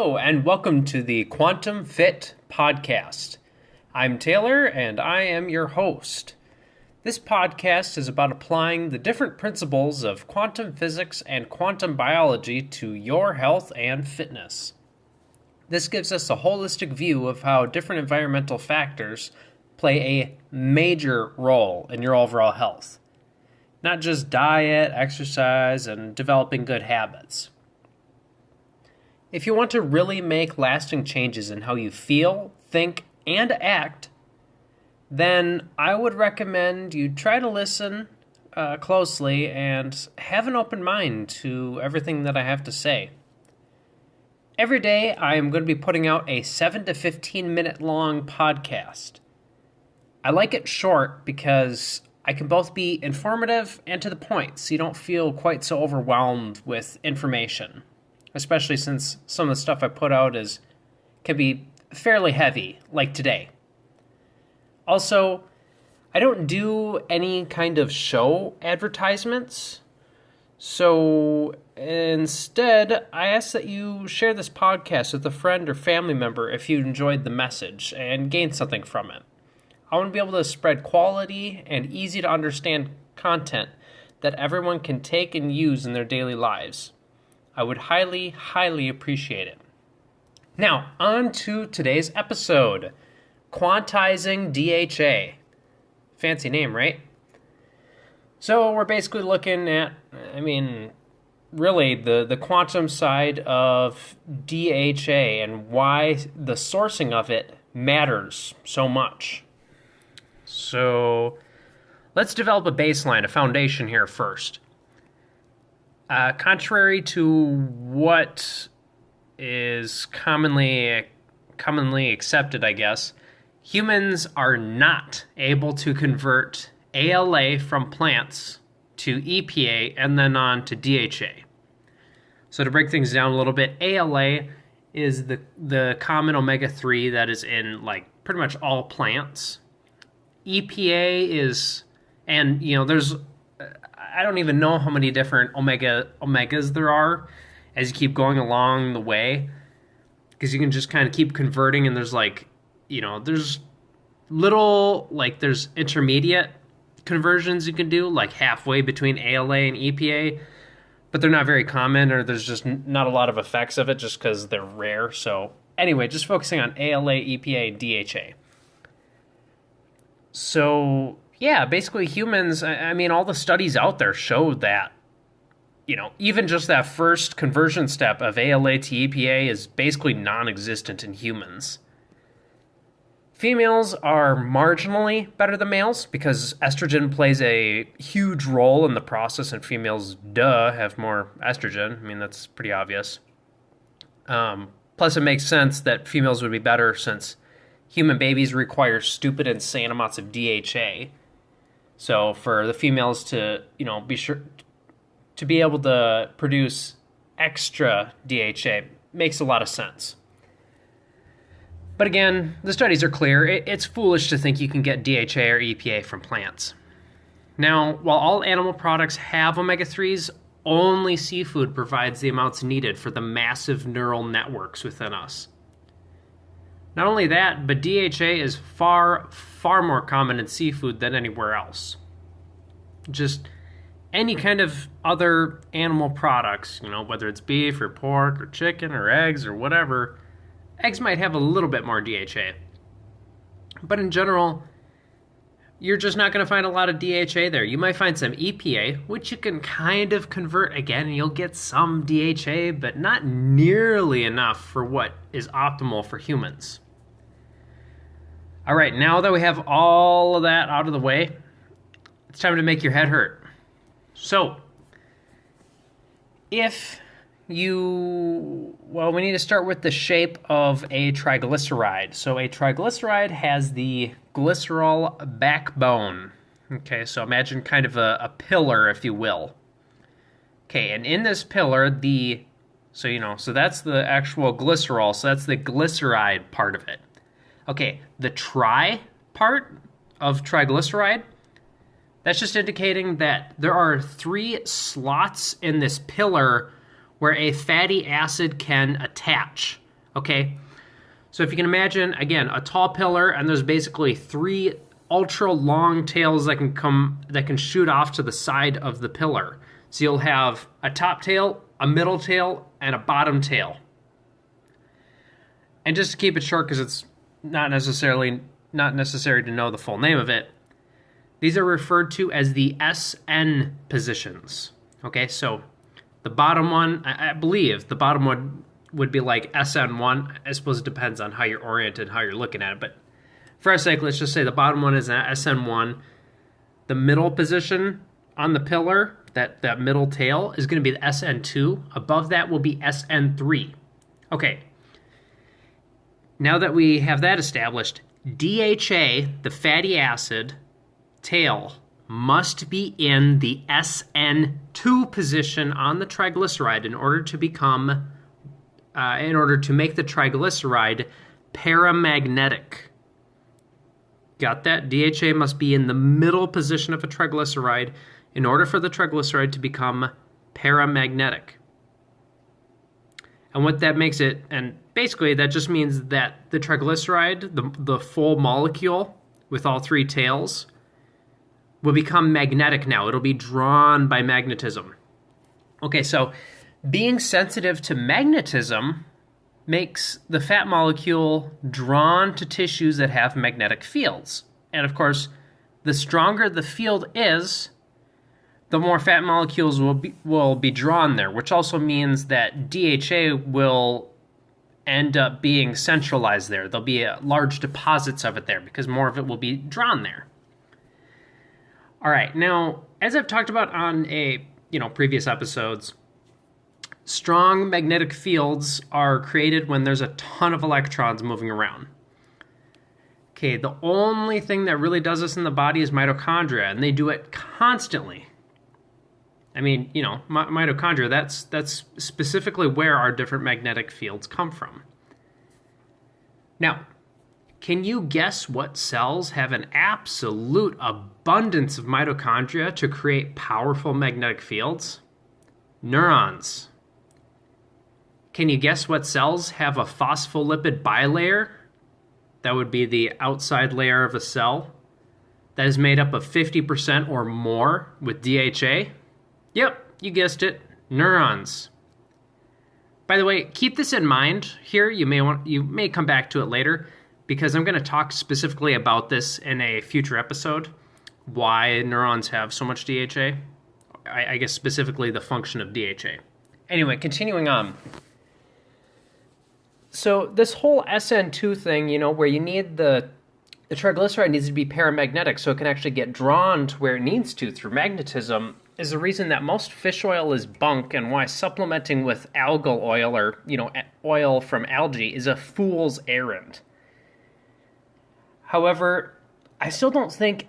Hello, and welcome to the Quantum Fit Podcast. I'm Taylor, and I am your host. This podcast is about applying the different principles of quantum physics and quantum biology to your health and fitness. This gives us a holistic view of how different environmental factors play a major role in your overall health. Not just diet, exercise, and developing good habits. If you want to really make lasting changes in how you feel, think, and act, then I would recommend you try to listen closely and have an open mind to everything that I have to say. Every day, I am going to be putting out a 7 to 15 minute long podcast. I like it short because I can both be informative and to the point, so you don't feel quite so overwhelmed with information. Especially since some of the stuff I put out can be fairly heavy, like today. Also, I don't do any kind of show advertisements, so instead, I ask that you share this podcast with a friend or family member if you enjoyed the message and gained something from it. I want to be able to spread quality and easy to understand content that everyone can take and use in their daily lives. I would highly, highly appreciate it. Now, on to today's episode, Quantizing DHA. Fancy name, right? So we're basically looking at, really the quantum side of DHA and why the sourcing of it matters so much. So let's develop a baseline, a foundation here first. Contrary to what is commonly accepted, I guess, humans are not able to convert ALA from plants to EPA and then on to DHA. So to break things down a little bit, ALA is the common omega-3 that is in pretty much all plants. EPA is, and there's I don't even know how many different omegas there are as you keep going along the way, because you can just kind of keep converting, and there's there's intermediate conversions you can do, like halfway between ALA and EPA, but they're not very common, or there's just not a lot of effects of it just because they're rare. So anyway, just focusing on ALA, EPA, and DHA. So yeah, basically humans, all the studies out there show that, even just that first conversion step of ALA to EPA is basically non-existent in humans. Females are marginally better than males because estrogen plays a huge role in the process, and females, have more estrogen. That's pretty obvious. Plus, it makes sense that females would be better since human babies require stupid, insane amounts of DHA. So for the females to, be sure to be able to produce extra DHA makes a lot of sense. But again, the studies are clear. It's foolish to think you can get DHA or EPA from plants. Now, while all animal products have omega-3s, only seafood provides the amounts needed for the massive neural networks within us. Not only that, but DHA is far, far more common in seafood than anywhere else. Just any kind of other animal products, whether it's beef or pork or chicken or eggs or whatever, eggs might have a little bit more DHA. But in general, you're just not going to find a lot of DHA there. You might find some EPA, which you can kind of convert again, and you'll get some DHA, but not nearly enough for what is optimal for humans. All right, now that we have all of that out of the way, it's time to make your head hurt. So, we need to start with the shape of a triglyceride. So a triglyceride has the glycerol backbone. Okay, so imagine kind of a pillar, if you will. Okay, and in this pillar, so that's the actual glycerol, so that's the glyceride part of it. Okay, the tri part of triglyceride, that's just indicating that there are 3 slots in this pillar where a fatty acid can attach. Okay, so if you can imagine, again, a tall pillar, and there's basically 3 ultra long tails that can shoot off to the side of the pillar. So you'll have a top tail, a middle tail, and a bottom tail. And just to keep it short, because it's not necessary to know the full name of it, these are referred to as the SN positions. Okay, so the bottom one, I believe the bottom one would be like SN1. I suppose it depends on how you're oriented, how you're looking at it. But for our sake, let's just say the bottom one is an SN1. The middle position on the pillar, that middle tail, is going to be the SN2. Above that will be SN3. Okay. Now that we have that established, DHA, the fatty acid tail, must be in the SN2 position on the triglyceride in order to make the triglyceride paramagnetic. Got that? DHA must be in the middle position of a triglyceride in order for the triglyceride to become paramagnetic. And what that makes it, and basically that just means that the triglyceride, the full molecule with all 3 tails, will become magnetic now. It'll be drawn by magnetism. Okay, so being sensitive to magnetism makes the fat molecule drawn to tissues that have magnetic fields. And of course, the stronger the field is, the more fat molecules will be drawn there, which also means that DHA will end up being centralized there. There'll be large deposits of it there because more of it will be drawn there. All right, now, as I've talked about on previous episodes, strong magnetic fields are created when there's a ton of electrons moving around. Okay, the only thing that really does this in the body is mitochondria, and they do it constantly. I mean, mitochondria, that's specifically where our different magnetic fields come from. Now, can you guess what cells have an absolute abundance of mitochondria to create powerful magnetic fields? Neurons. Can you guess what cells have a phospholipid bilayer? That would be the outside layer of a cell that is made up of 50% or more with DHA. Yep, you guessed it, neurons. By the way, keep this in mind here. You may come back to it later because I'm going to talk specifically about this in a future episode, why neurons have so much DHA. I guess specifically the function of DHA. Anyway, continuing on. So this whole SN2 thing, where you need the triglyceride needs to be paramagnetic so it can actually get drawn to where it needs to through magnetism, is the reason that most fish oil is bunk and why supplementing with algal oil or, oil from algae is a fool's errand. However, I still don't think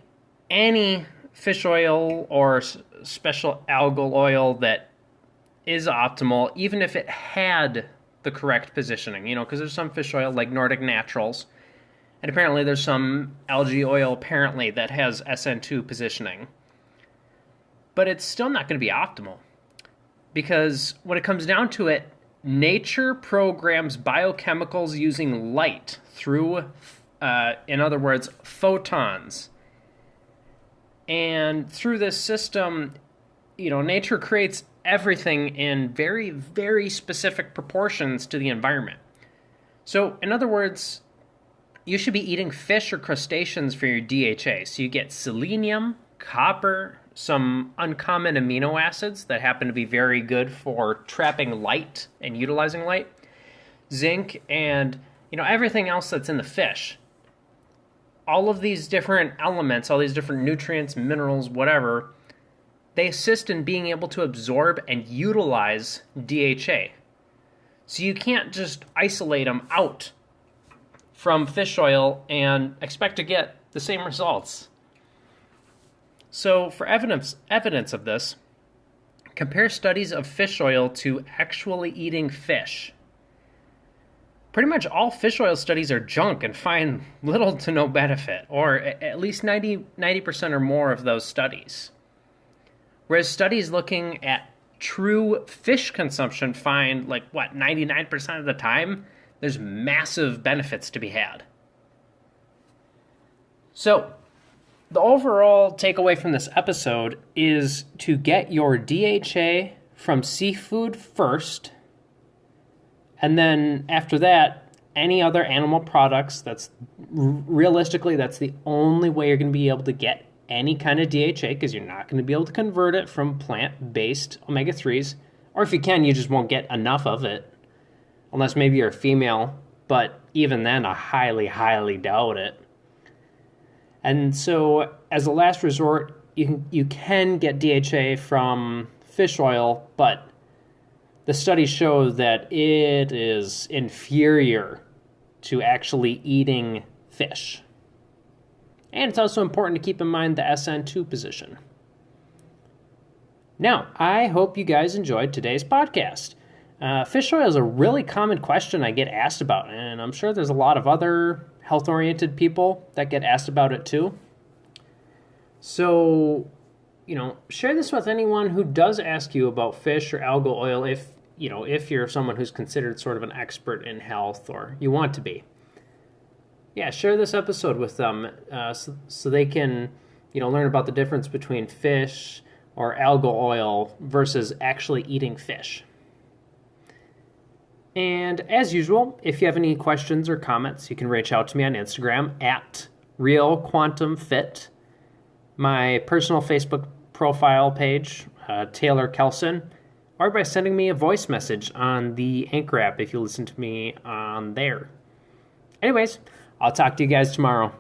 any fish oil or special algal oil that is optimal, even if it had the correct positioning, because there's some fish oil like Nordic Naturals, and apparently there's some algae oil apparently that has SN2 positioning. But it's still not going to be optimal because when it comes down to it, nature programs biochemicals using light through, in other words, photons. And through this system, nature creates everything in very, very specific proportions to the environment. So, in other words, you should be eating fish or crustaceans for your DHA. So you get selenium, copper, some uncommon amino acids that happen to be very good for trapping light and utilizing light, zinc, and everything else that's in the fish. All of these different elements, all these different nutrients, minerals, whatever, they assist in being able to absorb and utilize DHA. So you can't just isolate them out from fish oil and expect to get the same results. So for evidence of this, compare studies of fish oil to actually eating fish. Pretty much all fish oil studies are junk and find little to no benefit, or at least 90% or more of those studies. Whereas studies looking at true fish consumption find 99% of the time There's massive benefits to be had. So, the overall takeaway from this episode is to get your DHA from seafood first, and then after that, any other animal products. Realistically, that's the only way you're going to be able to get any kind of DHA, because you're not going to be able to convert it from plant-based omega-3s, or if you can, you just won't get enough of it, unless maybe you're a female, but even then, I highly, highly doubt it. And so, as a last resort, you can get DHA from fish oil, but the studies show that it is inferior to actually eating fish. And it's also important to keep in mind the SN2 position. Now, I hope you guys enjoyed today's podcast. Fish oil is a really common question I get asked about, and I'm sure there's a lot of other health-oriented people that get asked about it too. So, share this with anyone who does ask you about fish or algal oil if you're someone who's considered sort of an expert in health or you want to be. Yeah, share this episode with them so they can, learn about the difference between fish or algal oil versus actually eating fish. And as usual, if you have any questions or comments, you can reach out to me on Instagram at RealQuantumFit, my personal Facebook profile page, Taylor Kelson, or by sending me a voice message on the Anchor app if you listen to me on there. Anyways, I'll talk to you guys tomorrow.